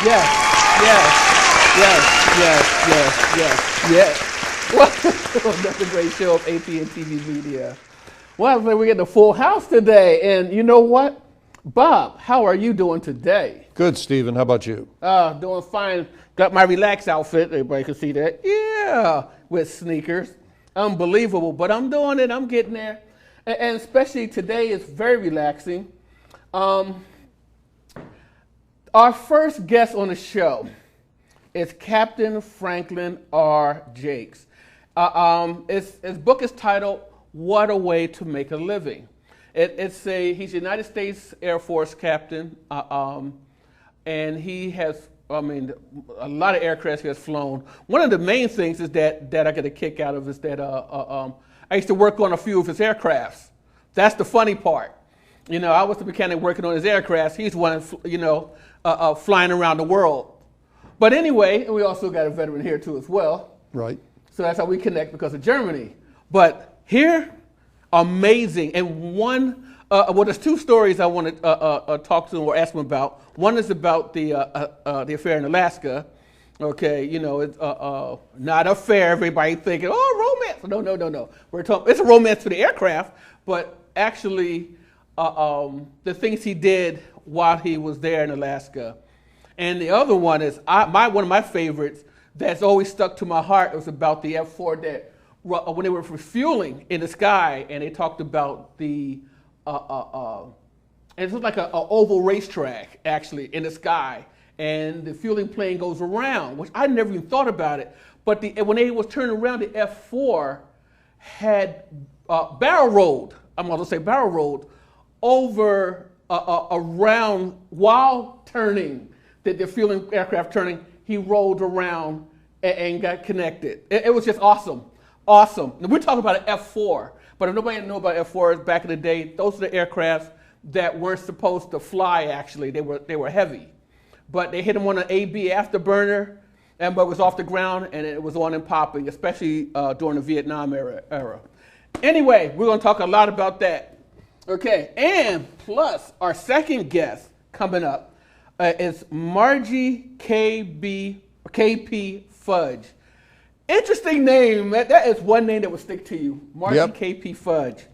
Yes, yes. Well, that's a great show of APN TV Media. Well, we're getting a full house today, and you know what? Bob, how are you doing today? Good, Stephen. How about you? Doing fine. Got my relaxed outfit. Everybody can see that. Yeah, with sneakers. Unbelievable, but I'm doing it. I'm getting there. And especially today is very relaxing. Our first guest on the show is Captain Franklin R. Jakes. His book is titled "What a Way to Make a Living." He's a United States Air Force captain, and he has, a lot of aircraft he has flown. One of the main things is that I get a kick out of is that I used to work on a few of his aircrafts. That's the funny part. You know, I was the mechanic working on his aircraft. He's one, flying around the world. But anyway, and we also got a veteran here too as well. Right. So that's how we connect because of Germany. But here, amazing. And there's two stories I want to talk to him or ask him about. One is about the affair in Alaska. Okay, it's not a fair. Everybody thinking, oh, romance. No. We're talking. It's a romance for the aircraft, but actually, the things he did while he was there in Alaska. And the other one is one of my favorites that's always stuck to my heart. It was about the F-4 that when they were refueling in the sky, and they talked about the and it was like an oval racetrack actually in the sky, and the fueling plane goes around, which I never even thought about it. But when they was turning around, the F-4 had barrel rolled. I'm going to say barrel rolled over around while turning. The fueling aircraft turning, he rolled around and got connected. It was just awesome. Now, we're talking about an F-4, but if nobody knows about F-4s back in the day, those are the aircrafts that weren't supposed to fly. Actually, they were heavy, but they hit them on an AB afterburner, but it was off the ground and it was on and popping, especially during the Vietnam era. Anyway, we're going to talk a lot about that. Okay, and plus our second guest coming up is Margie KP Fudge. Interesting name. That is one name that will stick to you. Margie KP Fudge.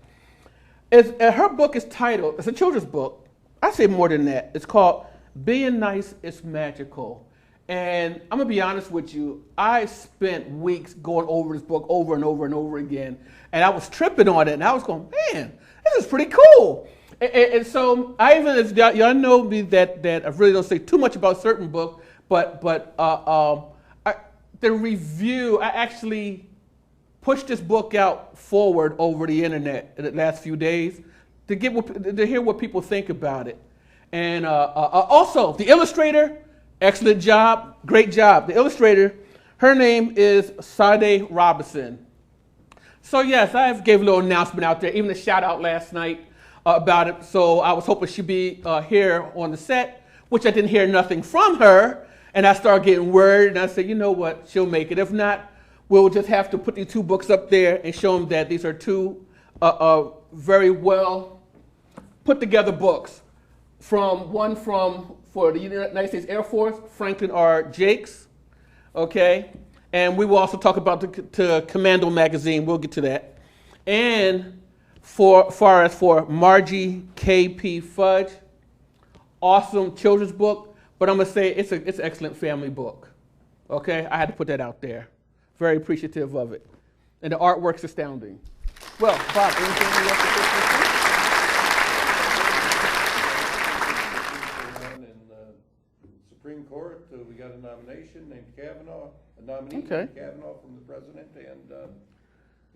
Her book is titled, it's a children's book. I say more than that. It's called Being Nice is Magical. And I'm going to be honest with you. I spent weeks going over this book over and over and over again. And I was tripping on it. And I was going, man, this is pretty cool. And so I even, y'all know me that I really don't say too much about certain books, but the review, I actually pushed this book out forward over the internet in the last few days to hear what people think about it. And also, the illustrator, excellent job, great job. The illustrator, her name is Sade Robinson. So yes, I gave a little announcement out there, even a shout out last night about it. So I was hoping she'd be here on the set, which I didn't hear nothing from her. And I started getting word, and I said, you know what, she'll make it. If not, we'll just have to put these two books up there and show them that these are two very well put together books. One for the United States Air Force, Franklin R. Jakes, okay? And we will also talk about the Commando magazine. We'll get to that. And for Margie KP Fudge, awesome children's book. But I'm going to say it's an excellent family book. Okay? I had to put that out there. Very appreciative of it. And the artwork's astounding. Well, Bob, anything you want to say? In the Supreme Court, we got a nomination named Kavanaugh, a nominee named Kavanaugh from the president, and the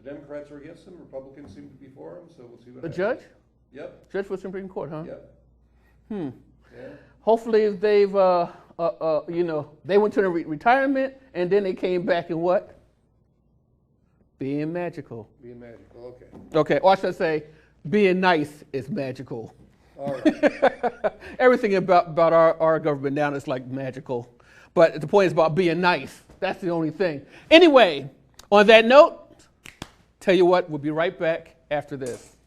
Democrats are against him. Republicans seem to be for him, so we'll see what happens. A judge? Yep. Judge for the Supreme Court, huh? Yep. Yeah. Hopefully they've, they went to the retirement and then they came back and what? Being magical. Being magical, okay. Okay, or I should say, being nice is magical. All right. Everything about our government now is like magical. But the point is about being nice. That's the only thing. Anyway, on that note, tell you what, we'll be right back after this.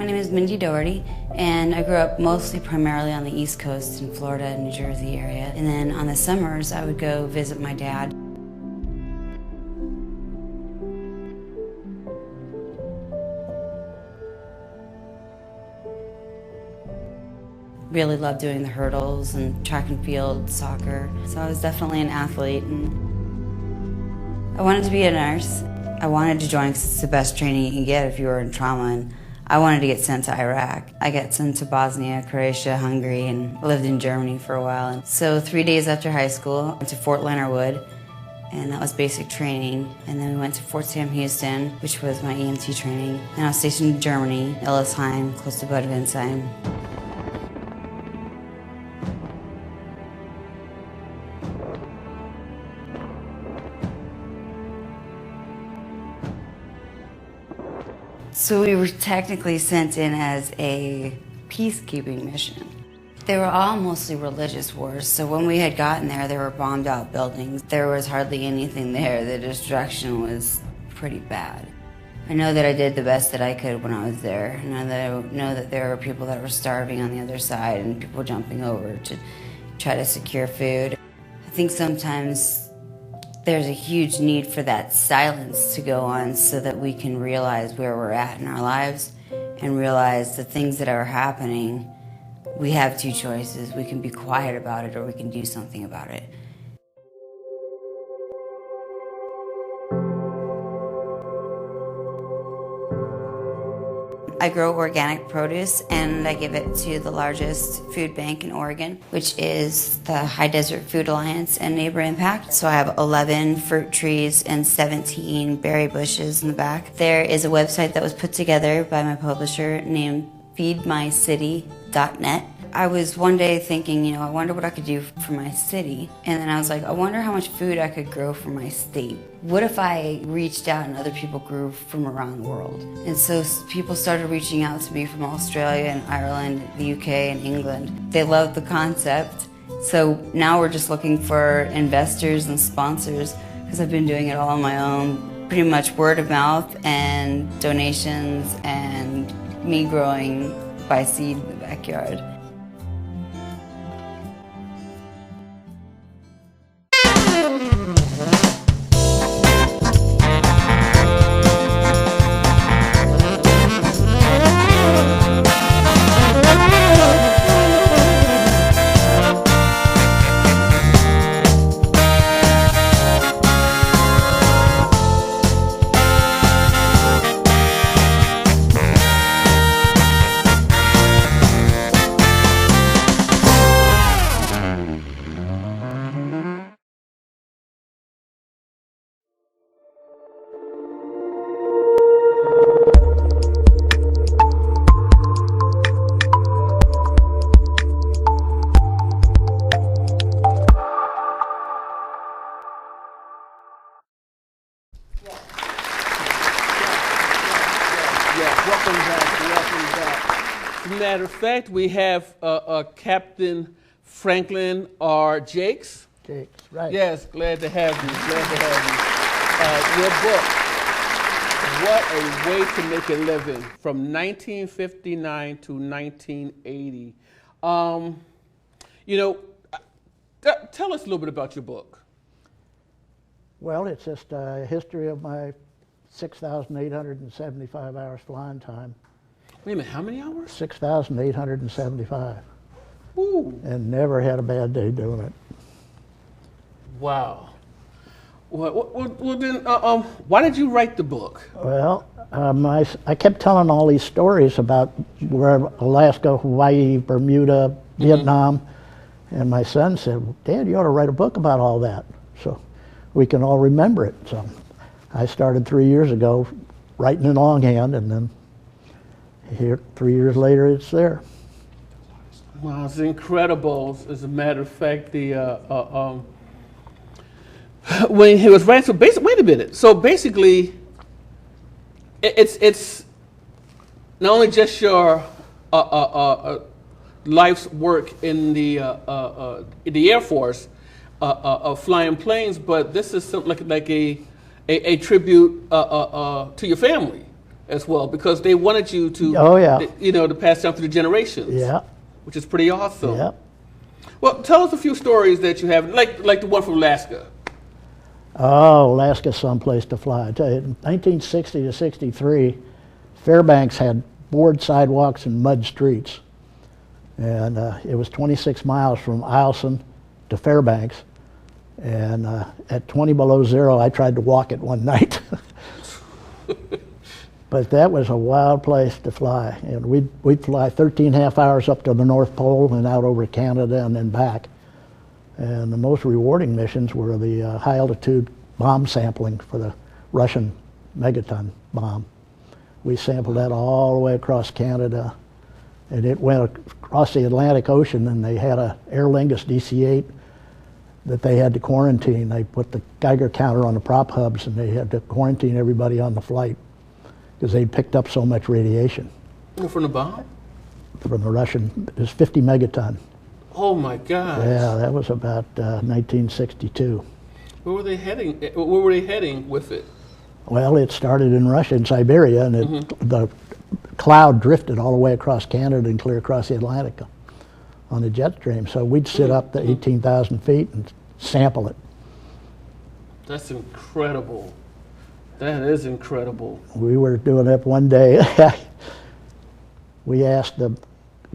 My name is Mindy Doherty, and I grew up primarily on the East Coast in Florida and New Jersey area. And then on the summers, I would go visit my dad. Really loved doing the hurdles and track and field, soccer. So I was definitely an athlete. And I wanted to be a nurse. I wanted to join because it's the best training you can get if you were in trauma. And I wanted to get sent to Iraq. I got sent to Bosnia, Croatia, Hungary, and lived in Germany for a while. And so 3 days after high school, I went to Fort Leonard Wood, and that was basic training. And then we went to Fort Sam Houston, which was my EMT training. And I was stationed in Germany, Ellisheim, close to Bad Windsheim. So we were technically sent in as a peacekeeping mission. They were all mostly religious wars, so when we had gotten there, there were bombed out buildings. There was hardly anything there. The destruction was pretty bad. I know that I did the best that I could when I was there. I know that there were people that were starving on the other side and people jumping over to try to secure food. I think sometimes there's a huge need for that silence to go on so that we can realize where we're at in our lives and realize the things that are happening. We have two choices. We can be quiet about it or we can do something about it. I grow organic produce and I give it to the largest food bank in Oregon, which is the High Desert Food Alliance and Neighbor Impact. So I have 11 fruit trees and 17 berry bushes in the back. There is a website that was put together by my publisher named feedmycity.net. I was one day thinking, I wonder what I could do for my city. And then I was like, I wonder how much food I could grow for my state. What if I reached out and other people grew from around the world? And so people started reaching out to me from Australia and Ireland, the UK and England. They loved the concept. So now we're just looking for investors and sponsors because I've been doing it all on my own. Pretty much word of mouth and donations and me growing by seed in the backyard. Matter of fact, we have Captain Franklin R. Jakes. Jakes, right. Yes, glad to have you. Glad to have you. Your book, What a Way to Make a Living, from 1959 to 1980. Tell us a little bit about your book. Well, it's just a history of my 6,875 hours flying time. Wait a minute, how many hours? 6,875. Ooh. And never had a bad day doing it. Wow. Well then, why did you write the book? Well, I kept telling all these stories about where Alaska, Hawaii, Bermuda, Vietnam, and my son said, well, Dad, you ought to write a book about all that so we can all remember it. So I started 3 years ago writing in longhand, and then here, 3 years later, it's there. Wow, it's incredible. As a matter of fact, when he was writing, wait a minute. So basically, it's not only just your life's work in the Air Force of flying planes, but this is something like a tribute to your family as well, because they wanted you to, to pass down through the generations. Yeah. Which is pretty awesome. Yeah. Well, tell us a few stories that you have, like the one from Alaska. Oh, Alaska's someplace to fly. I tell you, in 1960 to 63, Fairbanks had board sidewalks and mud streets. And it was 26 miles from Eielson to Fairbanks. And at 20 below zero, I tried to walk it one night. But that was a wild place to fly. And we'd fly 13 half hours up to the North Pole and out over Canada and then back. And the most rewarding missions were the high altitude bomb sampling for the Russian megaton bomb. We sampled that all the way across Canada, and it went across the Atlantic Ocean, and they had a Aer Lingus DC-8 that they had to quarantine. They put the Geiger counter on the prop hubs, and they had to quarantine everybody on the flight because they'd picked up so much radiation. From the bomb? From the Russian, it was 50 megaton. Oh my God! Yeah, that was about 1962. Where were they heading? Where were they heading with it? Well, it started in Russia, in Siberia, and the cloud drifted all the way across Canada and clear across the Atlantic on the jet stream. So we'd sit up to 18,000 feet and sample it. That's incredible. That is incredible. We were doing it one day. We asked the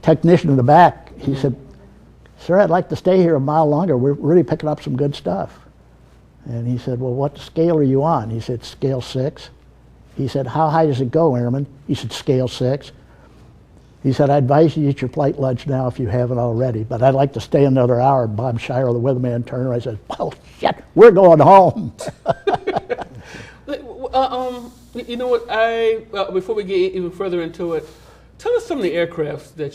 technician in the back, he said, "Sir, I'd like to stay here a mile longer. We're really picking up some good stuff." And he said, "Well, what scale are you on?" He said, "Scale 6. He said, "How high does it go, Airman?" He said, "Scale 6. He said, "I advise you to eat your flight lunch now if you haven't already, but I'd like to stay another hour." Bob Shire, the weatherman, turned around and said, "Well, shit, we're going home." You know what? Before we get even further into it, tell us some of the aircrafts that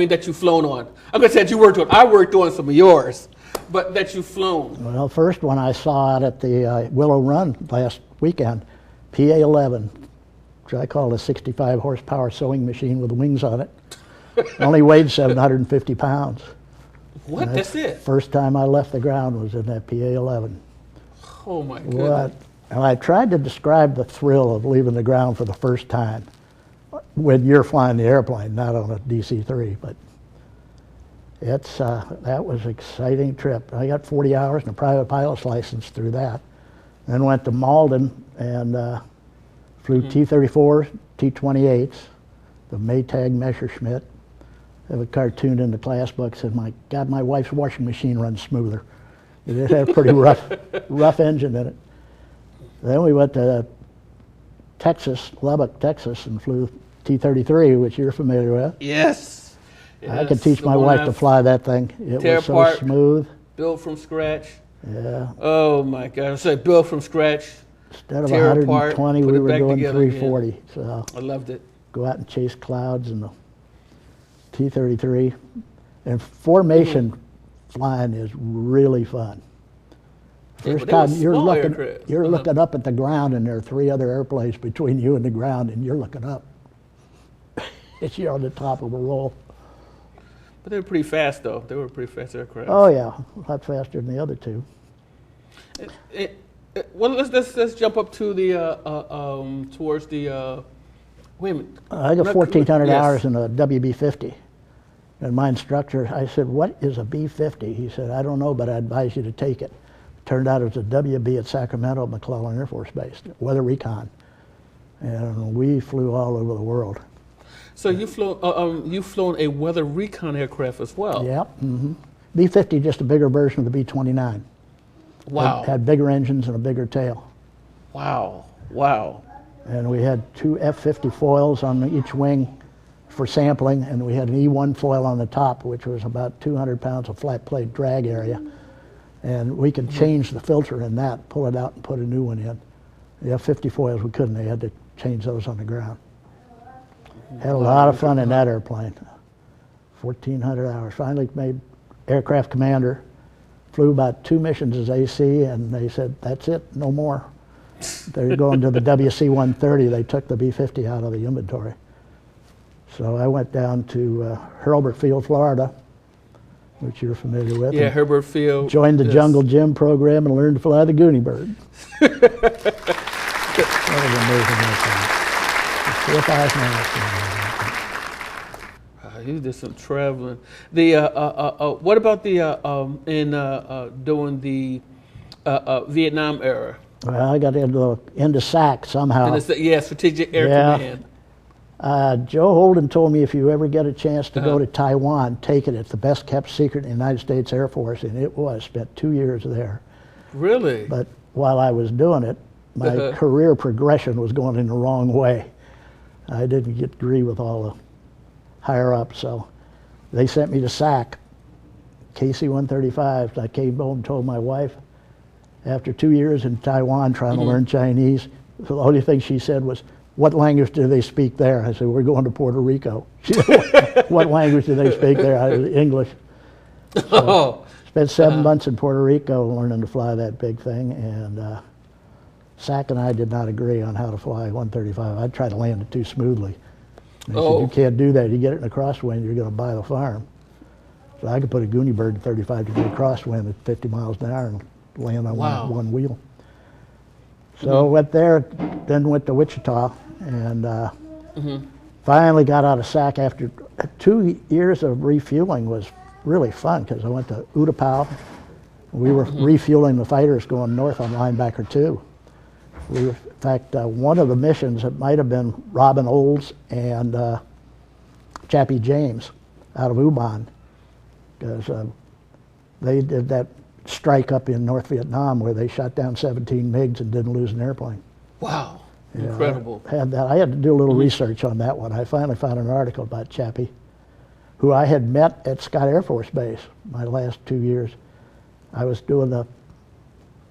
that you've flown on. I'm going to say that you worked on. I worked on some of yours, but that you've flown. Well, first one I saw out at the Willow Run last weekend, PA-11, which I call a 65 horsepower sewing machine with wings on it. Only weighed 750 pounds. What? That's it? First time I left the ground was in that PA-11. Oh my goodness. And I tried to describe the thrill of leaving the ground for the first time when you're flying the airplane, not on a DC-3, but that was an exciting trip. I got 40 hours and a private pilot's license through that. Then went to Malden and flew T-34s, T-28s, the Maytag Messerschmitt. I have a cartoon in the class book that says, "My God, my wife's washing machine runs smoother." It had a pretty rough engine in it. Then we went to Texas, Lubbock, Texas, and flew T-33, which you're familiar with. Yes. I could teach my wife to fly that thing. It was so smooth. Built from scratch. Yeah. Oh my God! So built from scratch. Instead of 120, we were doing 340. Again. So I loved it. Go out and chase clouds in the T-33, and formation flying is really fun. First time you're looking up at the ground, and there are 3 other airplanes between you and the ground, and you're looking up. You're on the top of a roll. But they were pretty fast, though. They were pretty fast aircraft. Oh yeah, a lot faster than the other two. Well, let's jump up to the towards the. Wait a minute. I got 1,400 hours in a WB-50, and my instructor, I said, "What is a B-50?" He said, "I don't know, but I advise you to take it." Turned out it was a WB at Sacramento, McClellan Air Force Base, weather recon, and we flew all over the world. So you've flown a weather recon aircraft as well. Yep. B-50, just a bigger version of the B-29. Wow. Had bigger engines and a bigger tail. Wow. Wow. And we had 2 F-50 foils on each wing for sampling, and we had an E-1 foil on the top, which was about 200 pounds of flat plate drag area. And we could change the filter in that, pull it out and put a new one in. The F-50 foils we couldn't, they had to change those on the ground. Had a lot of fun in that airplane. 1,400 hours. Finally made aircraft commander. Flew about 2 missions as AC, and they said, "That's it, no more." They're going to the WC-130. They took the B-50 out of the inventory. So I went down to Hurlburt Field, Florida, which you're familiar with. Yeah, Herbert Field. Joined the Jungle Gym program and learned to fly the Goonie Bird. That was amazing. 25 minutes. You did some traveling. The what about the during the Vietnam era? Well, I got into SAC somehow. And it's Strategic Air Yeah. Command. Joe Holden told me if you ever get a chance to go to Taiwan, take it. It's the best kept secret in the United States Air Force, and it was. Spent 2 years there. Really? But while I was doing it, my career progression was going in the wrong way. I didn't agree with all the higher ups, so they sent me to SAC, KC-135. I came home and told my wife, after 2 years in Taiwan trying to learn Chinese, the only thing she said was, "What language do they speak there?" I said, "We're going to Puerto Rico." She said, "What language do they speak there?" I said, "English." So spent 7 months in Puerto Rico learning to fly that big thing, and SAC and I did not agree on how to fly 135. I tried to land it too smoothly. And they said, "You can't do that. You get it in a crosswind, you're going to buy the farm." So I could put a Goonie Bird in 35-degree crosswind at 50 miles an hour and land on one wheel. So went there, then went to Wichita, and finally got out of SAC after 2 years of refueling. Was really fun because I went to Utapao. We were refueling the fighters going north on Linebacker 2. We were, in fact, one of the missions, it might have been Robin Olds and Chappie James out of Ubon, because they did that strike up in North Vietnam where they shot down 17 MiGs and didn't lose an airplane. Wow, Yeah, incredible. I had to do a little research on that one. I finally found an article about Chappie, who I had met at Scott Air Force Base my last 2 years. I was doing the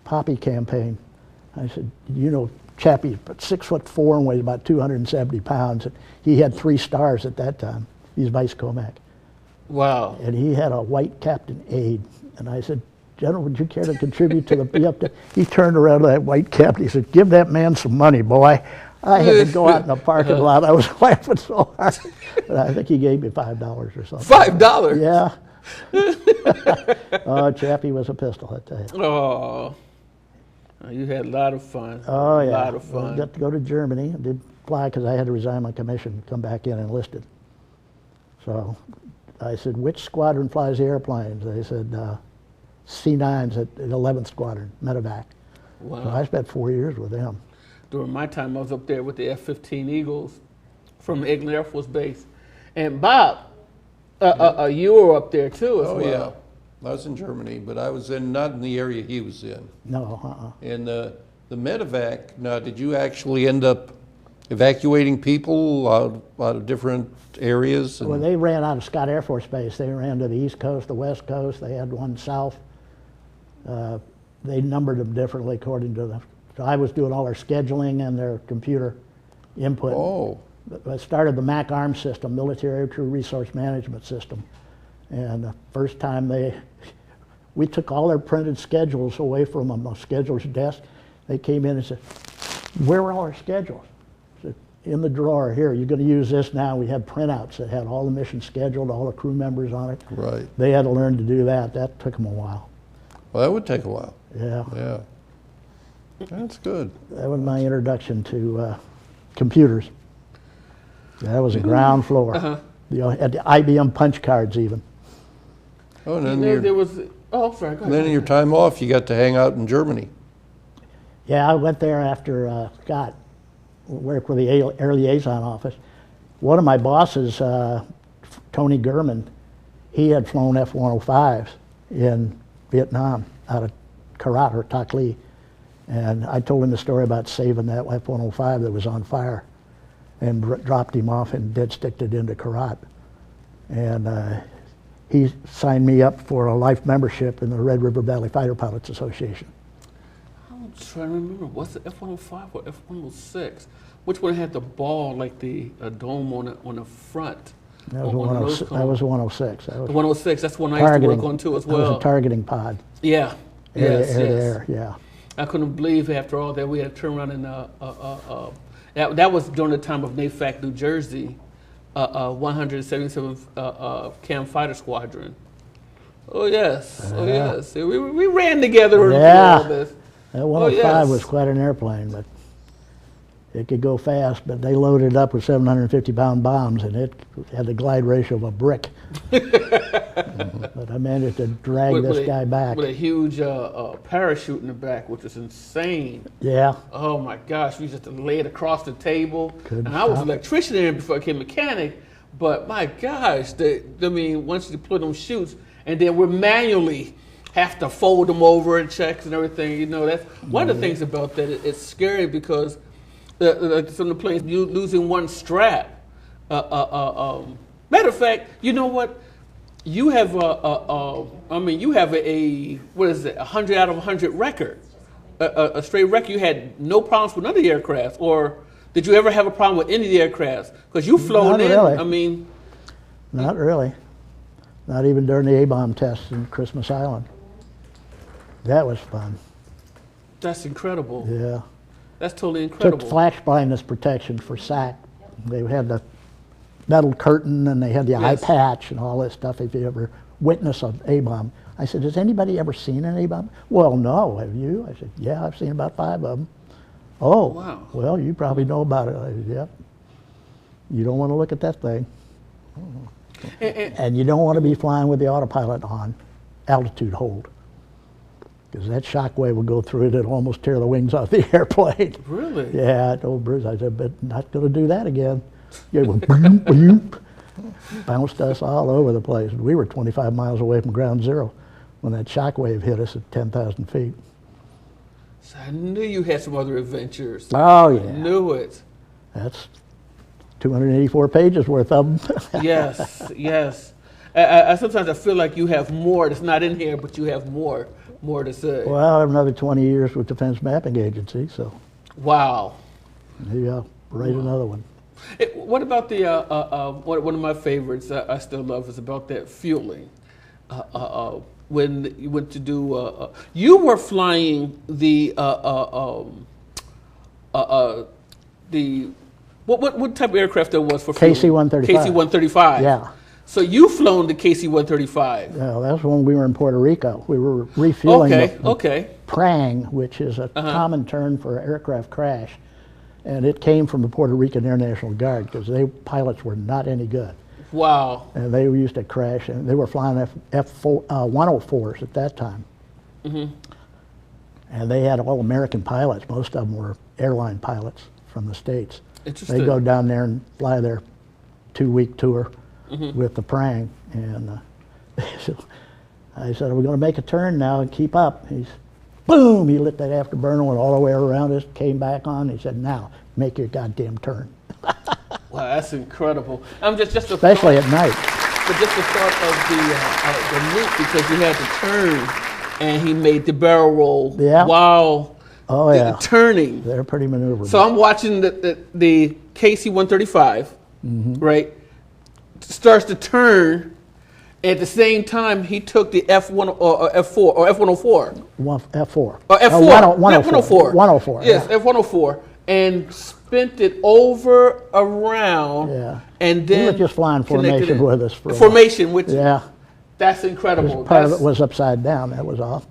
Poppy campaign. I said, "You know, Chappie's 6'4" and weighs about 270 pounds. And he had 3 stars at that time. He's Vice Comac. Wow. And he had a white captain aide. And I said, "General, would you care to contribute to the be up to?" He turned around to that white captain. He said, "Give that man some money, boy." I had to go out in the parking lot. I was laughing so hard. But I think he gave me $5 or something. $5? Yeah. Oh, Chappie was a pistol, I tell you. Oh, you had a lot of fun. Oh, yeah. A lot of fun. I got to go to Germany. I did fly because I had to resign my commission and come back in enlisted. So I said, "Which squadron flies the airplanes?" They said, C9's at the 11th Squadron, medevac. Wow. So I spent 4 years with them. During my time, I was up there with the F-15 Eagles from Eglin Air Force Base. And Bob, you were up there too as well. Yeah. I was in Germany, but I was not in the area he was in. No, And the medevac, now did you actually end up evacuating people out of different areas? Well, they ran out of Scott Air Force Base. They ran to the East Coast, the West Coast. They had one south. They numbered them differently according to the. So I was doing all their scheduling and their computer input. Oh. I started the MAC ARM system, Military Aircrew Resource Management System. And the first time we took all their printed schedules away from them, a scheduler's desk. They came in and said, "Where were all our schedules?" I said, "In the drawer here. You're going to use this now." We had printouts that had all the missions scheduled, all the crew members on it. Right. They had to learn to do that. That took them a while. Well, that would take a while. Yeah. Yeah. That's good. That was my introduction to computers. That was a ground floor. You know, had the IBM punch cards even. Oh, and then, There was, oh, sorry, go ahead. then in your time off, you got to hang out in Germany. Yeah, I went there after Scott, worked with the Air Liaison Office. One of my bosses, Tony Gurman, he had flown F-105s in Vietnam out of Karat or Tak Ly. And I told him the story about saving that F-105 that was on fire and dropped him off and dead sticked it into Karat. And he signed me up for a life membership in the Red River Valley Fighter Pilots Association. I'm trying to remember, was it F-105 or F-106? Which one had the ball, like the dome on the front? That was, that was 106. That was the 106, that's one I used to work on too as well. That was a targeting pod. Yeah, yes, air to air, yeah. I couldn't believe after all that we had to turn around and, that was during the time of NAFAC, New Jersey, 177th Cam Fighter Squadron. Oh yes, oh yes. We ran together through all this. That 105 was quite an airplane, but It could go fast, but they loaded it up with 750-pound bombs, and it had the glide ratio of a brick. But I managed to drag this guy back. With a huge parachute in the back, which is insane. Yeah. Oh my gosh, we just lay it across the table. Couldn't And I was stop an electrician there before I became a mechanic, but my gosh, once you deploy them chutes, and then we're manually have to fold them over and checks and everything, you know, that's one of the things about that. It's scary because some of the planes losing one strap. Matter of fact, you know what? You have you have a what is it? 100 out of 100 record, a straight record. You had no problems with none of the aircraft, or did you ever have a problem with any of the aircrafts? Because you've flown in. Really. Not really. Not even during the A-bomb tests in Christmas Island. That was fun. That's incredible. Yeah. That's totally incredible. Took flash blindness protection for SAC. They had the metal curtain and they had the eye patch and all that stuff if you ever witness an A-bomb. I said, has anybody ever seen an A-bomb? Well, no, have you? I said, yeah, I've seen about 5 of them. Oh, wow. Well, you probably know about it. I said, yep. You don't want to look at that thing. And you don't want to be flying with the autopilot on altitude hold, because that shock wave will go through it and almost tear the wings off the airplane. Really? Yeah, I told Bruce, I said, but not going to do that again. It went boom, boom, bounced us all over the place. We were 25 miles away from ground zero when that shock wave hit us at 10,000 feet. So I knew you had some other adventures. Oh, yeah. I knew it. That's 284 pages worth of them. Yes, yes. I sometimes I feel like you have more that's not in here, but you have more to say. Well, I have another 20 years with Defense Mapping Agency, so Wow. maybe I'll write another one. What about the one of my favorites I still love is about that fueling. When you went to do, you were flying the what type of aircraft that was for fueling? KC-135. KC-135. Yeah. So you flown the KC-135. Well, that was when we were in Puerto Rico. We were refueling the prang, which is a common term for aircraft crash. And it came from the Puerto Rican Air National Guard because pilots were not any good. Wow. And they used to crash, and they were flying F-104s at that time. Mm-hmm. And they had all American pilots. Most of them were airline pilots from the States. Interesting. They go down there and fly their 2-week tour with the prang. And so I said, are we going to make a turn now and keep up? He's, boom, he lit that afterburner, went all the way around us, came back on. He said, now, make your goddamn turn. Wow, that's incredible. I'm just especially at night. But just the thought of the loop, because you had to turn, and he made the barrel roll. Yeah. While turning. They're pretty maneuverable. So I'm watching the KC-135, right? Starts to turn. At the same time, he took the F1 or F4 or F104. F4. Or F4. 104. 104. Yes, yeah. F104. And spent it over, around, and then he was just flying formation with us. For formation, which yeah, that's incredible. Part of it was upside down. That was all.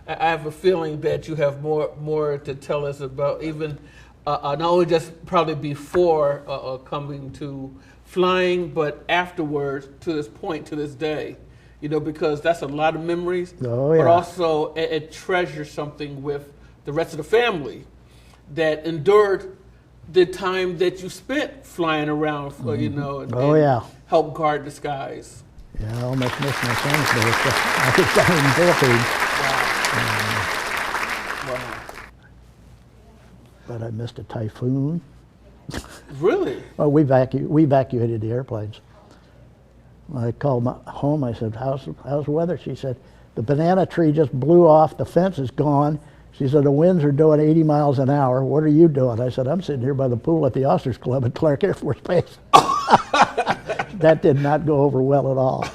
I have a feeling that you have more to tell us about, even not only just probably before coming to flying, but afterwards to this point, to this day. Because that's a lot of memories, Oh, yeah. but also it treasures something with the rest of the family that endured the time that you spent flying around, and Oh, yeah. help guard the skies. Yeah, I almost missed my son's birthday. I was down in Philippines, Wow. but I missed a typhoon. Really? Well, we evacuated the airplanes. I called my home. I said, how's the weather? She said, the banana tree just blew off. The fence is gone. She said, the winds are doing 80 miles an hour. What are you doing? I said, I'm sitting here by the pool at the Officers Club at Clark Air Force Base. That did not go over well at all.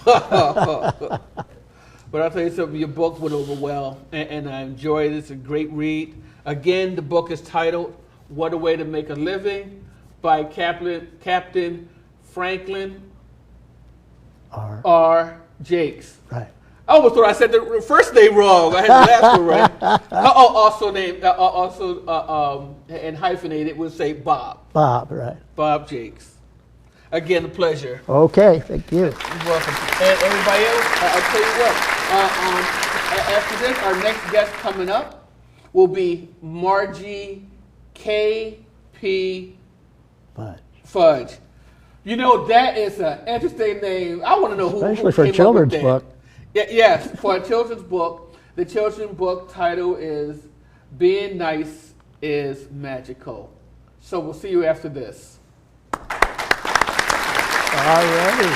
But I'll tell you something, your book went over well, and I enjoyed it. It's a great read. Again, the book is titled What a Way to Make a Living by Captain Franklin R. Jakes. Right. I almost thought I said the first name wrong. I had the last one right. And hyphenated would say Bob. Bob, right. Bob Jakes. Again, a pleasure. Okay, thank you. You're welcome. And everybody else, I'll tell you what. After this, our next guest coming up will be Margie KP Fudge. That is an interesting name. I want to know Especially who for a came children's up with that. book. Yes, for a children's book. The children's book title is Being Nice is Magical. So we'll see you after this. All righty.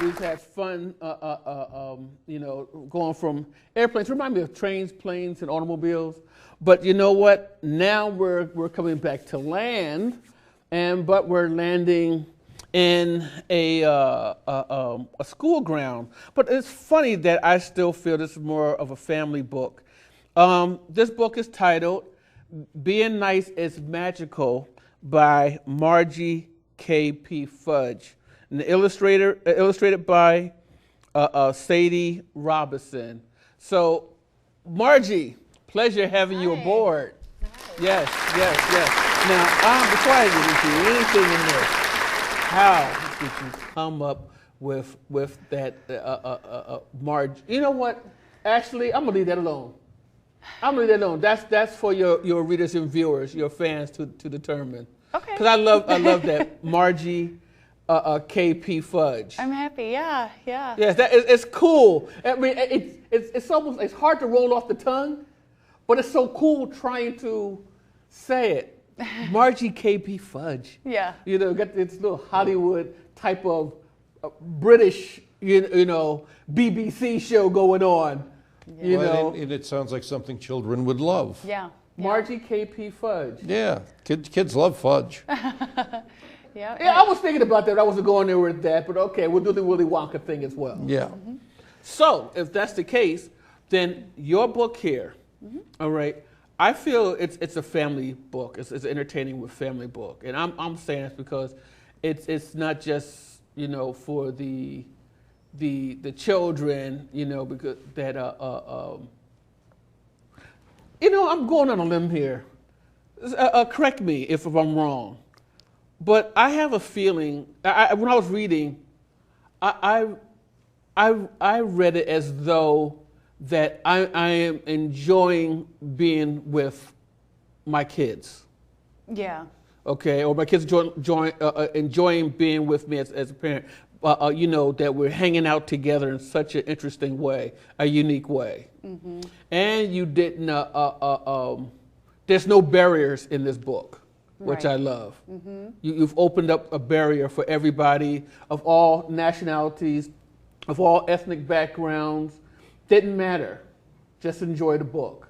We've had fun, going from airplanes. Remind me of trains, planes, and automobiles. But you know what? Now we're coming back to land, but we're landing in a school ground. But it's funny that I still feel this is more of a family book. This book is titled "Being Nice is Magical" by Margie KP Fudge. And the illustrated by Sadie Robinson. So, Margie, pleasure having you aboard. Hi. Yes. Now, before I get into anything in this, how did you come up with that Margie? You know what? Actually, I'm gonna leave that alone. That's for your readers and viewers, your fans to determine. Okay. Because I love that Margie. KP Fudge. I'm happy. Yeah. Yes, it's cool. I mean, it's hard to roll off the tongue, but it's so cool trying to say it. Margie KP Fudge. Yeah. Got this little Hollywood type of British, BBC show going on. Yeah. And it sounds like something children would love. Yeah. Margie KP Fudge. Yeah, kids love fudge. Yeah, I was thinking about that. I wasn't going there with that, but okay, we'll do the Willy Wonka thing as well. Yeah. So, if that's the case, then your book here, all right, I feel it's a family book. It's an entertaining with family book, and I'm saying this because it's not just for the children, because that I'm going on a limb here. Correct me if I'm wrong, but I have a feeling. When I was reading, I read it as though that I am enjoying being with my kids. Yeah. Okay, or my kids enjoying being with me as a parent. That we're hanging out together in such an interesting way, a unique way. Mm-hmm. And you didn't. There's no barriers in this book, which Right. I love. Mm-hmm. You've opened up a barrier for everybody of all nationalities, of all ethnic backgrounds. Didn't matter. Just enjoy the book.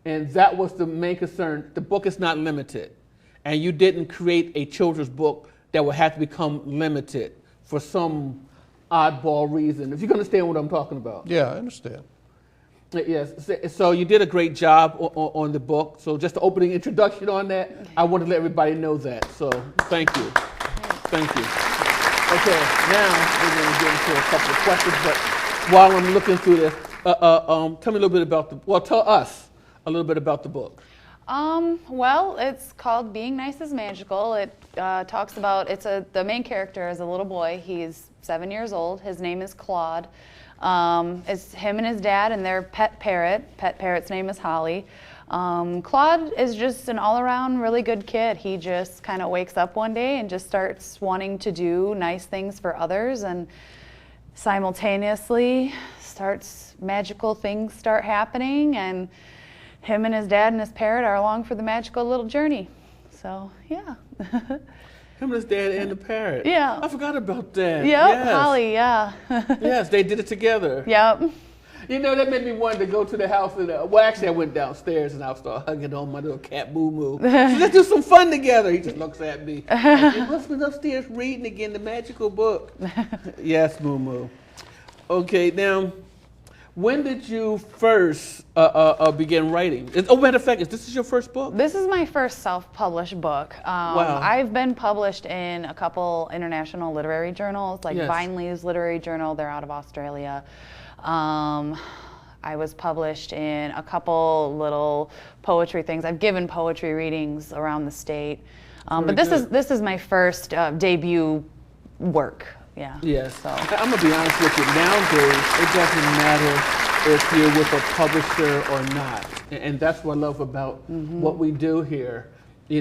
And that was the main concern. The book is not limited. And you didn't create a children's book that would have to become limited for some oddball reason. If you can understand what I'm talking about. Yeah, I understand. Yes. So you did a great job on the book. So just the opening introduction on that, I want to let everybody know that. So thank you. Thank you. Okay, now we're going to get into a couple of questions. But while I'm looking through this, tell me a little bit about tell us a little bit about the book. Well, it's called Being Nice is Magical. It talks about, the main character is a little boy. He's 7 years old. His name is Claude. It's him and his dad and their pet parrot. Pet parrot's name is Holly. Claude is just an all-around really good kid. He just kind of wakes up one day and just starts wanting to do nice things for others, and simultaneously magical things start happening, and him and his dad and his parrot are along for the magical little journey. So, yeah. Him and his dad and the parrot. Yeah. I forgot about that. Yep, Yes. Holly, yeah. Yes, they did it together. Yep. That made me want to go to the house. Actually, I went downstairs and I started hugging on my little cat, Moo Moo. Let's do some fun together. He just looks at me. He must be upstairs reading again the magical book. Yes, Moo Moo. Okay, now, when did you first begin writing? Matter of fact, this is your first book? This is my first self-published book. Wow. I've been published in a couple international literary journals, like Yes. Vinely's Literary Journal. They're out of Australia. I was published in a couple little poetry things. I've given poetry readings around the state. But this is my first debut work. Yeah. Yes. So. I'm going to be honest with you. Nowadays, it doesn't matter if you're with a publisher or not. And that's what I love about what we do here, for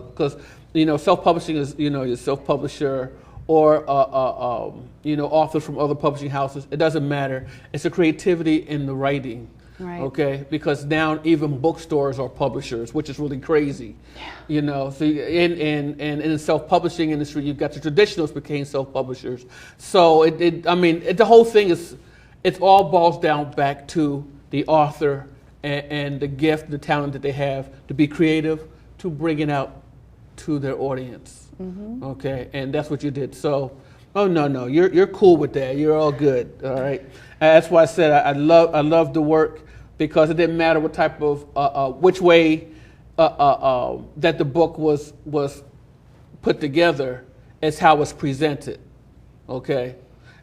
because, self-publishing is, your self-publisher or, authors from other publishing houses. It doesn't matter. It's a creativity in the writing. Right. Okay, because now even bookstores are publishers, which is really crazy. Yeah. So in the self-publishing industry, you've got the traditionals became self-publishers. So the whole thing it all boils down back to the author and the gift, the talent that they have to be creative, to bring it out to their audience. Mm-hmm. Okay, and that's what you did. So, no, you're cool with that. You're all good. All right. That's why I said I love the work, because it didn't matter what type of which way that the book was put together. It's how it's presented. Okay,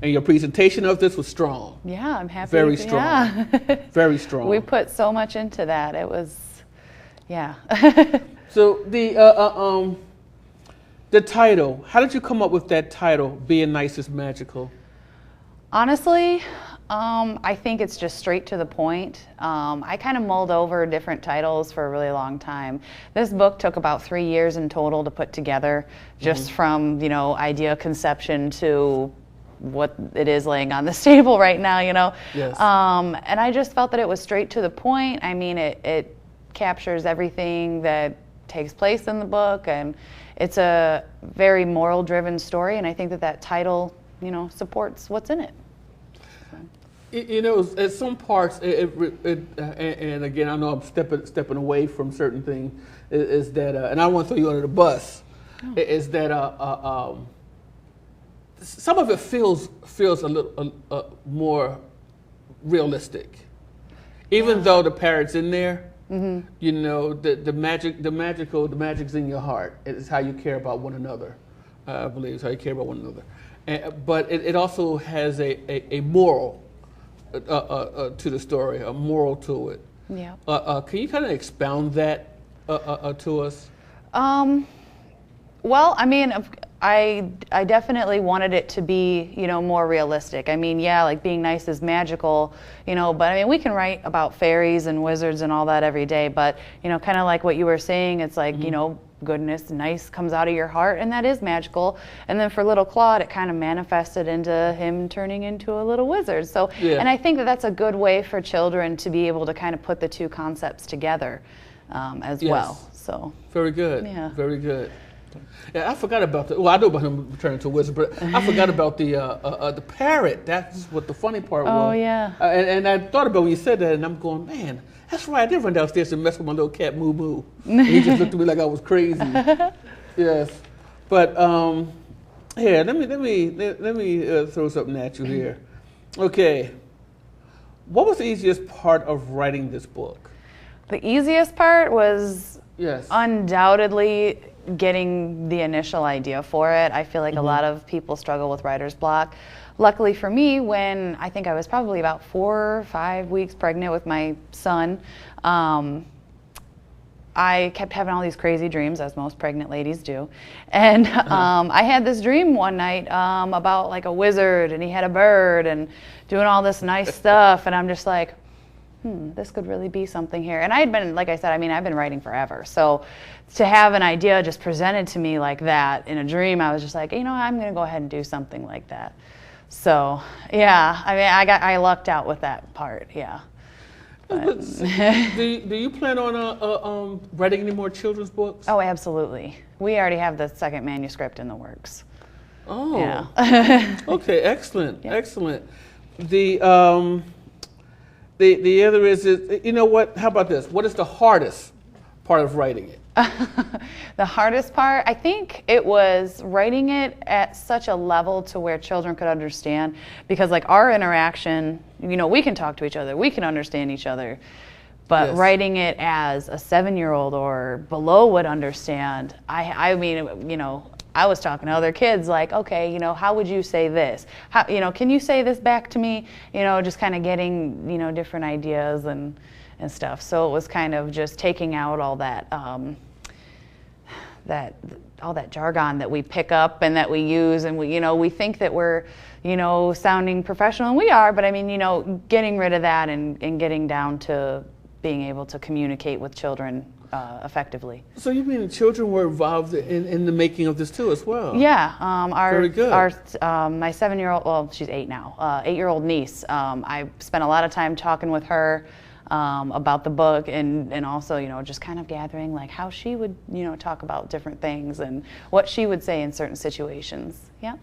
and your presentation of this was strong. Yeah, I'm happy. Very strong. Yeah. Very strong. We put so much into that. It was, yeah. So the title, how did you come up with that title, Being Nice is Magical? Honestly, I think it's just straight to the point. I kind of mulled over different titles for a really long time. This book took about 3 years in total to put together, just from, idea conception to what it is laying on this table right now, Yes. And I just felt that it was straight to the point. I mean, it captures everything that takes place in the book, and it's a very moral-driven story, and I think that title, supports what's in it. At some parts, and again, I know I'm stepping away from certain things, is that, and I don't want to throw you under the bus, is that some of it feels a little more realistic, even though the parrot's in there. You know, the magic's in your heart. It's how you care about one another. I believe it's how you care about one another. But it also has a moral to the story, a moral to it. Yeah. Can you kind of expound that to us? Well, I mean, I definitely wanted it to be, you know, more realistic. I mean, yeah, like being nice is magical, you know, but I mean, we can write about fairies and wizards and all that every day, but, you know, kind of like what you were saying, it's like, you know, goodness, nice comes out of your heart, and that is magical. And then for little Claude, it kind of manifested into him turning into a little wizard. So, and I think that that's a good way for children to be able to kind of put the two concepts together as well. So very good. Yeah. Very good. Yeah, I forgot about well, I know about him turning into a wizard, but I forgot about the parrot. That's what the funny part was. Oh, yeah. And I thought about when you said that, and I'm going, man, that's right. I did run downstairs and mess with my little cat, Moo Moo. And he just looked at me like I was crazy. Yes, but here, let me throw something at you here. Okay, what was the easiest part of writing this book? The easiest part was Yes. undoubtedly getting the initial idea for it. I feel like a lot of people struggle with writer's block. Luckily for me, when I think I was probably about 4 or 5 weeks pregnant with my son, I kept having all these crazy dreams, as most pregnant ladies do. And I had this dream one night about like a wizard, and he had a bird and doing all this nice stuff. And I'm just like, this could really be something here. And I had been, like I said, I mean, I've been writing forever. So to have an idea just presented to me like that in a dream, I was just like, you know, I'm going to go ahead and do something like that. So, yeah, I mean, I lucked out with that part, yeah. But do you plan on writing any more children's books? Oh, absolutely. We already have the second manuscript in the works. Oh, yeah. Okay, excellent, Yeah. excellent. The other is, you know what, how about this? What is the hardest part of writing it? The hardest part, I think it was writing it at such a level to where children could understand, because like our interaction, you know, we can talk to each other, we can understand each other, but Yes. writing it as a 7-year-old or below would understand, I mean, you know, I was talking to other kids like, okay, you know, how would you say this? How, you know, can you say this back to me? You know, just kind of getting, you know, different ideas and stuff. So it was kind of just taking out all that, all that jargon that we pick up and that we use, and we, you know, we think that we're, you know, sounding professional, and we are, but I mean, you know, getting rid of that and getting down to being able to communicate with children effectively. So you mean children were involved in the making of this too as well? Yeah, Very good. my 7-year-old, well, she's 8 now, 8-year-old niece. I spent a lot of time talking with her about the book, and also, you know, just kind of gathering like how she would, you know, talk about different things and what she would say in certain situations. Yeah.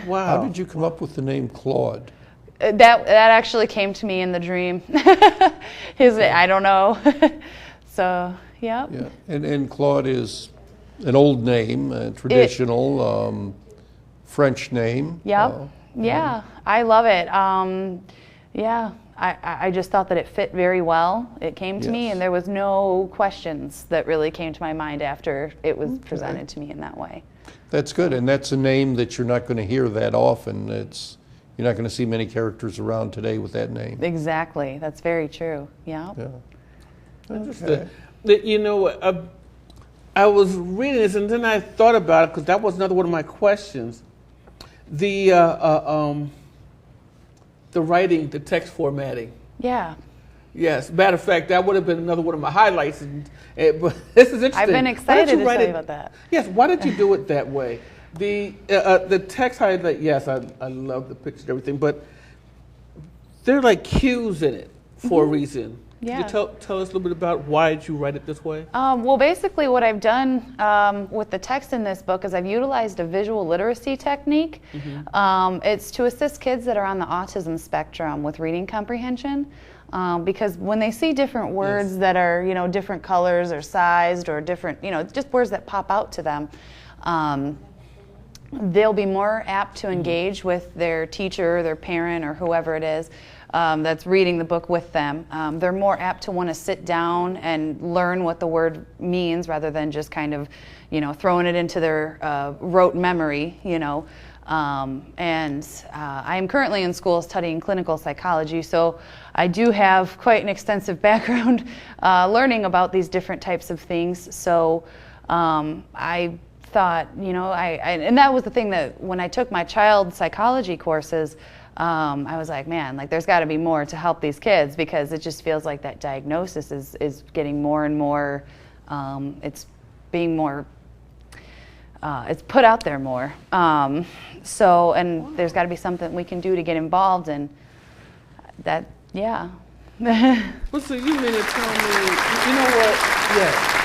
Wow. How did you come up with the name Claude? That actually came to me in the dream. I don't know. So, yeah. Yeah, and Claude is an old name, a traditional French name. Yep. Yeah, I love it. Yeah, I just thought that it fit very well. It came to me, Yes. and there was no questions that really came to my mind after it was presented to me in that way. That's good, and that's a name that you're not going to hear that often. You're not going to see many characters around today with that name. Exactly. That's very true. Yeah. Yeah. Interesting. You know, I was reading this and then I thought about it because that was another one of my questions. The writing, the text formatting. Yeah. Yes. Matter of fact, that would have been another one of my highlights. But this is interesting. I've been Why did excited to write tell you it- about that. Yes. Why did you do it that way? The text highlight. Yes, I love the pictures and everything, but there are like cues in it for a reason. Yeah. Could you tell us a little bit about why did you write it this way? Well, basically what I've done with the text in this book is I've utilized a visual literacy technique. It's to assist kids that are on the autism spectrum with reading comprehension. Because when they see different words that are, you know, different colors or sized or different, you know, just words that pop out to them, they'll be more apt to engage with their teacher, their parent, or whoever it is that's reading the book with them. They're more apt to want to sit down and learn what the word means rather than just kind of, throwing it into their rote memory, and I am currently in school studying clinical psychology, so I do have quite an extensive background learning about these different types of things. So I thought, and that was the thing that when I took my child psychology courses, I was like, man, like there's got to be more to help these kids, because it just feels like that diagnosis is getting more and more, it's being more, it's put out there more. So, and there's got to be something we can do to get involved, and that, yeah. Well, so you mean to tell me, you know what? Yeah.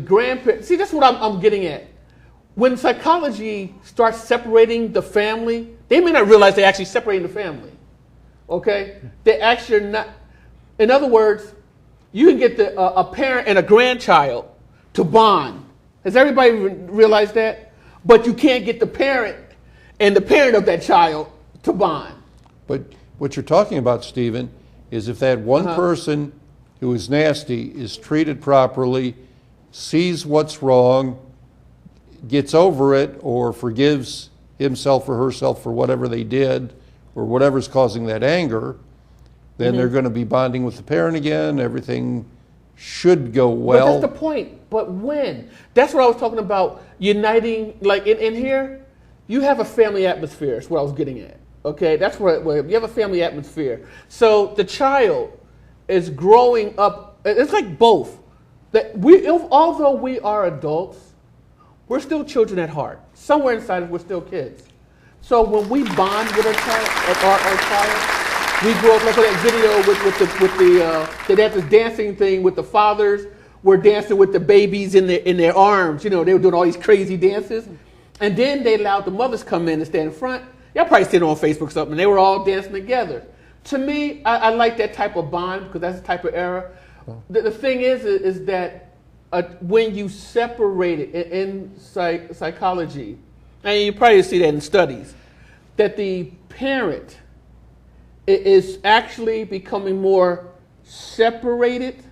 Grandparents, see, that's what I'm getting at. When psychology starts separating the family, they may not realize they're actually separating the family. Okay? They actually are not. In other words, you can get a parent and a grandchild to bond. Has everybody realized that? But you can't get the parent and the parent of that child to bond. But what you're talking about, Stephen, is if that one person who is nasty is treated properly, sees what's wrong, gets over it, or forgives himself or herself for whatever they did or whatever's causing that anger, then they're going to be bonding with the parent again. Everything should go well. But that's the point. But when? That's what I was talking about, uniting, like in here, you have a family atmosphere, is what I was getting at. Okay, that's where you have a family atmosphere. So the child is growing up, it's like both. That although we are adults, we're still children at heart. Somewhere inside us, we're still kids. So when we bond with our child, we grow up like that video they had this dancing thing with the fathers. We're dancing with the babies in their arms. They were doing all these crazy dances, and then they allowed the mothers come in and stand in front. Y'all probably seen it on Facebook or something. They were all dancing together. To me, I like that type of bond because that's the type of era. The thing is that when you separate it in psychology, and you probably see that in studies, that the parent is actually becoming more separated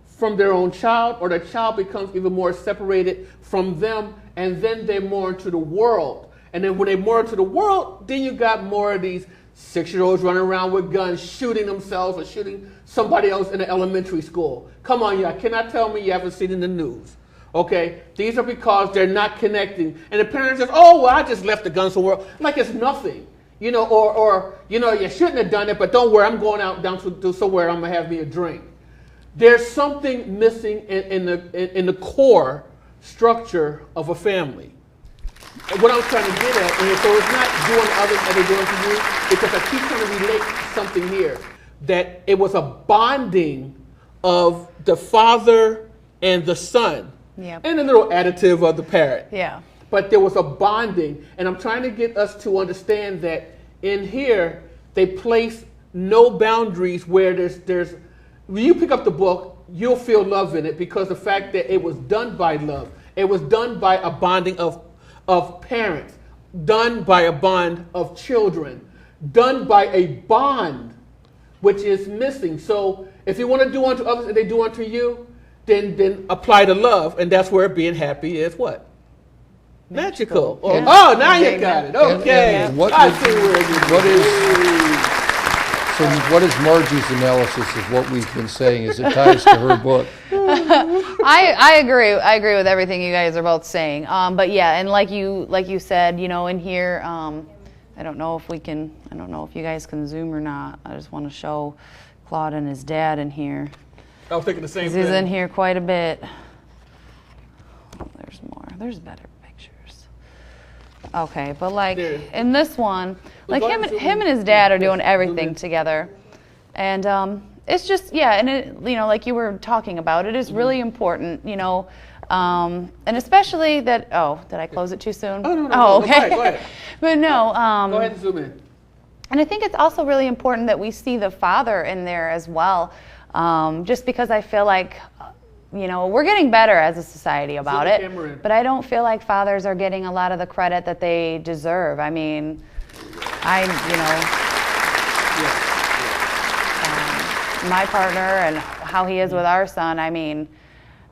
from their own child, or the child becomes even more separated from them, and then they're more into the world. And then when they're more into the world, then you got more of these 6-year-olds running around with guns, shooting themselves or shooting somebody else in an elementary school. Come on, y'all cannot tell me you haven't seen it in the news. Okay? These are because they're not connecting. And the parents just, oh, well, I just left the gun somewhere. Like it's nothing. Or you shouldn't have done it, but don't worry, I'm going down to somewhere, I'm going to have me a drink. There's something missing in the core structure of a family. What I was trying to get at, and so it's not doing others as they're doing to you, because I keep trying to relate something here, that it was a bonding of the father and the son, Yep. and a little additive of the parent. Yeah. But there was a bonding, and I'm trying to get us to understand that in here they place no boundaries where there's when you pick up the book, you'll feel love in it because the fact that it was done by love. It was done by a bonding of parents, done by a bond of children, done by a bond which is missing. So if you want to do unto others and they do unto you, then apply the love, and that's where being happy is what? Magical. Yeah. Oh, now you got it. Okay. And what I would- see where you what is Margie's analysis of what we've been saying as it ties to her book? I agree. I agree with everything you guys are both saying. But yeah, and like you said, you know, in here, I don't know if you guys can zoom or not. I just want to show Claude and his dad in here. I was thinking the same 'Cause thing. he's in here quite a bit. Oh, there's more. There's better pictures. Okay, but like There. in this one, like go him ahead and him zoom and in. his dad are Yes, doing zoom everything in. together, and it's just and it, you know, like you were talking about, it is really important, you know, and especially that. Oh, did I close it too soon? Oh, no, Oh, no, okay. go ahead. But no. Go ahead and zoom in. And I think it's also really important that we see the father in there as well, just because I feel like, you know, we're getting better as a society about the it, camera in. but I don't feel like fathers are getting a lot of the credit that they deserve. I mean, my partner and how he is with our son, I mean,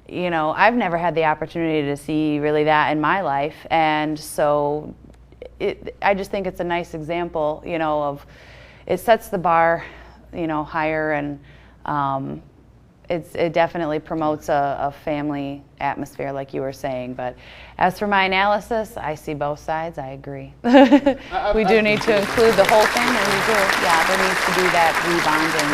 you know, I've never had the opportunity to see really that in my life, and so I just think it's a nice example, you know, of it sets the bar, you know, higher, and it definitely promotes a family atmosphere, like you were saying. But as for my analysis, I see both sides. I agree. We do need to include the whole family. We do. Yeah, there needs to be that rebonding,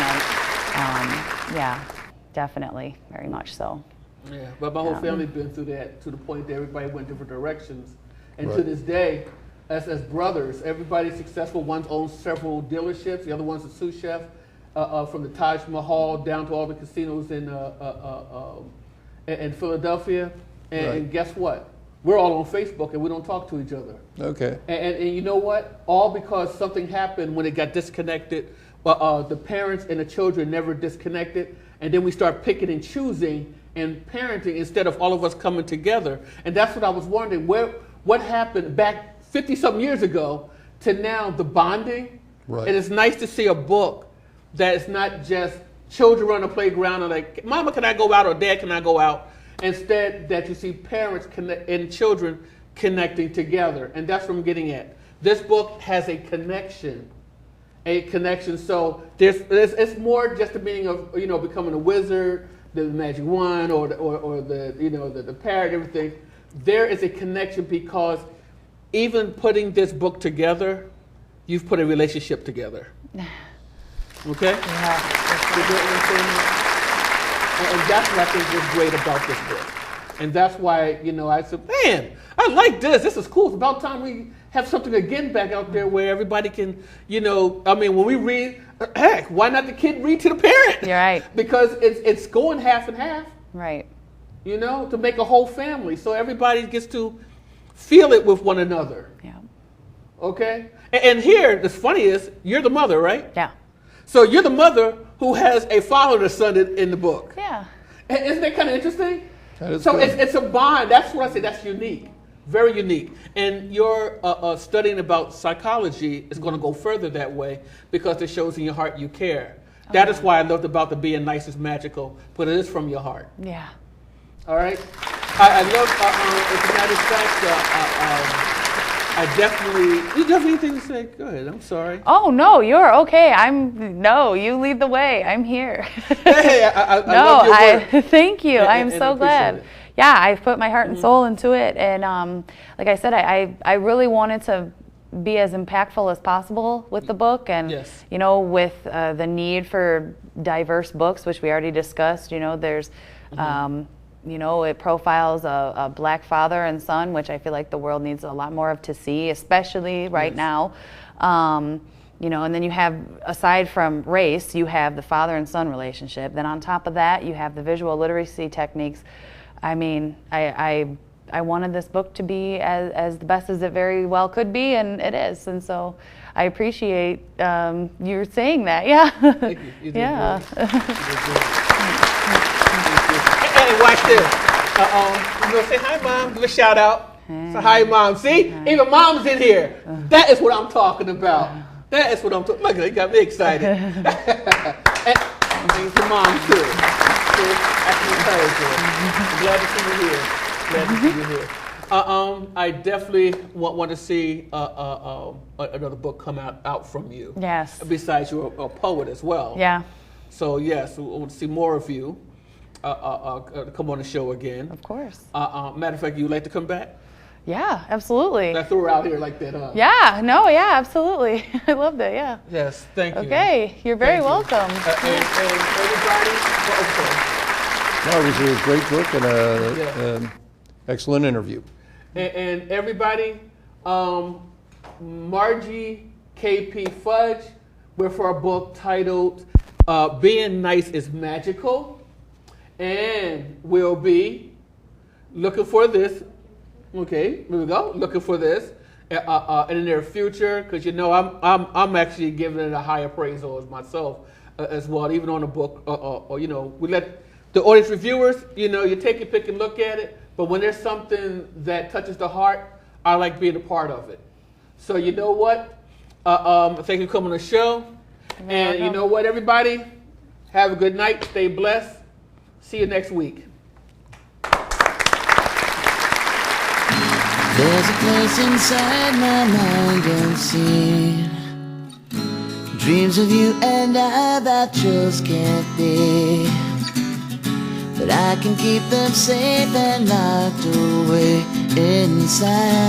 and yeah, definitely, very much so. Yeah, but my whole family been through that to the point that everybody went different directions, and to Right. this day, as brothers, everybody's successful. One owns several dealerships. The other one's a sous chef, from the Taj Mahal down to all the casinos in Philadelphia. And, Right. and guess what? We're all on Facebook and we don't talk to each other. Okay. And you know what? All because something happened when it got disconnected. The parents and the children never disconnected, and then we start picking and choosing and parenting instead of all of us coming together. And that's what I was wondering. What happened back 50-something years ago to now, the bonding? Right. And it's nice to see a book that is not just children on the playground and like, Mama, can I go out? Or Dad, can I go out? Instead, that you see parents and children connecting together. And that's what I'm getting at. This book has a connection. So it's more just the meaning of, you know, becoming a wizard, the magic wand, or the you know, the parrot, everything. There is a connection because even putting this book together, you've put a relationship together. Okay? Yeah. You get what I'm saying? And that's what I think is great about this book. And that's why, you know, I said, man, I like this. This is cool. It's about time we have something again back out there where everybody can, you know, I mean, when we read, heck, why not the kid read to the parent? You're right. Because it's going half and half, Right. you know, to make a whole family. So everybody gets to feel it with one another. Yeah. Okay? And here, the funny is, you're the mother, right? Yeah. So you're the mother who has a fatherless son in the book. Yeah. Isn't that kind of interesting? That is So good. it's a bond. That's what I say. That's unique. Very unique. And your studying about psychology is going to go further that way because it shows in your heart you care. That is why I loved about the being nice is magical, but it is from your heart. Yeah. All right? I love, as a matter of fact, I definitely, you have anything to say? Go ahead. I'm sorry. Oh no, you're okay. You lead the way. I'm here. Hey, I love your work. Thank you. And- I'm and so appreciate glad. it. Yeah, I've put my heart and soul into it, and like I said, I really wanted to be as impactful as possible with the book, and Yes. you know, with the need for diverse books, which we already discussed. You know, there's. You know, it profiles a black father and son, which I feel like the world needs a lot more of to see, especially right Yes. now. You know, and then you have, aside from race, you have the father and son relationship. Then on top of that, you have the visual literacy techniques. I mean, I wanted this book to be as the best as it very well could be, and it is. And so I appreciate you saying that. Yeah. Thank you. You did Yeah. great. Hey, watch this. You know, say hi, Mom. Give a shout out. Say hi, Mom. See? Even Mom's in here. That is what I'm talking about. That is what I'm talking about. Look, you got me excited. And thanks to Mom, too. That's encouraging. I'm glad to see you here. Glad to see you here. I definitely want to see another book come out from you. Yes. Besides, you're a poet as well. Yeah. So yes, we want to see more of you come on the show again. Of course. Matter of fact, you'd like to come back? Yeah, absolutly. I threw her out here like that, huh? Yeah, no, yeah, absolutely. I loved it, yeah. Yes, thank you. Okay, you're very welcome. And everybody, No, it was a great book and an excellent interview. and everybody, Margie KP Fudge, we're for a book titled Being Nice is Magical, and we'll be looking for this. Okay, here we go. Looking for this in the near future, because you know I'm actually giving it a high appraisal as myself as well, even on the book. Or you know, we let the audience reviewers, you know, you take your pick and look at it. But when there's something that touches the heart, I like being a part of it. So you know what? Thank you for coming on the show. And you know what, everybody? Have a good night. Stay blessed. See you next week. There's a place inside my mind unseen, dreams of you and I that just can't be, but I can keep them safe and locked away inside.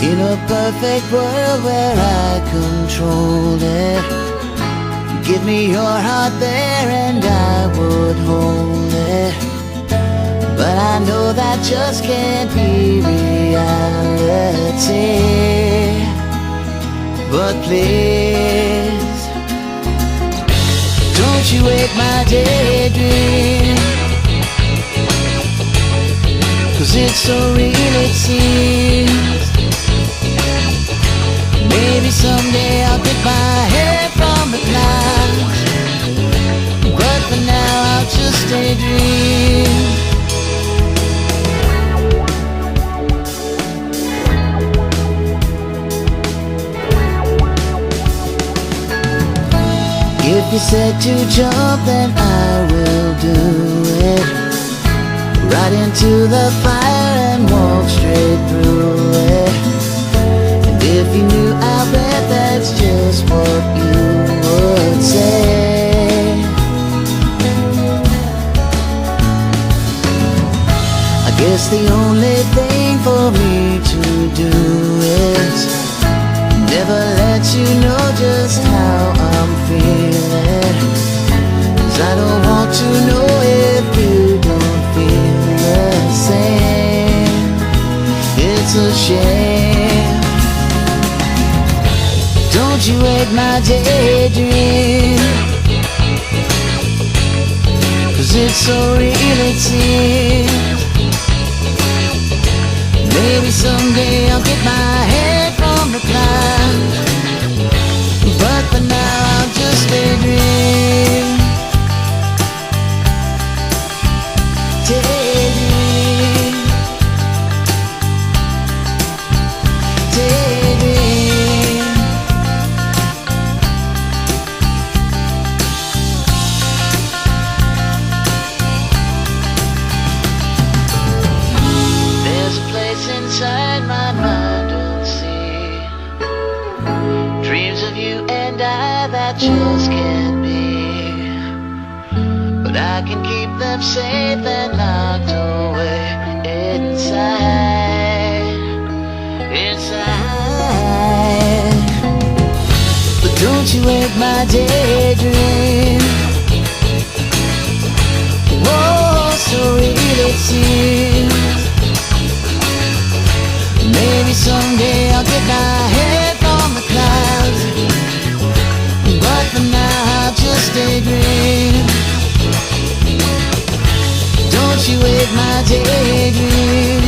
In a perfect world where I control it, give me your heart there and I would hold it. But I know that just can't be reality. But please, don't you wake my daydream, 'cause it's so real it seems. Maybe someday I'll get my head from the clouds, but for now I'll just daydream. If you said to jump, then I will do it. Right into the fire and walk straight through it. If you knew, I bet that's just what you would say. I guess the only thing for me to do is never let you know just how I'm feeling, 'cause I don't want to know if you don't feel the same. It's a shame. Don't you wake my daydream, 'cause it's so real it seems. Maybe someday I'll get my head from the clouds, but for now I'll just daydream. Daydream. Daydream. There's a place inside my mind unseen, dreams of you and I that just can't be, but I can keep them safe and locked away inside, inside. But don't you wake my daydream. Oh, so real it seems. my daydream.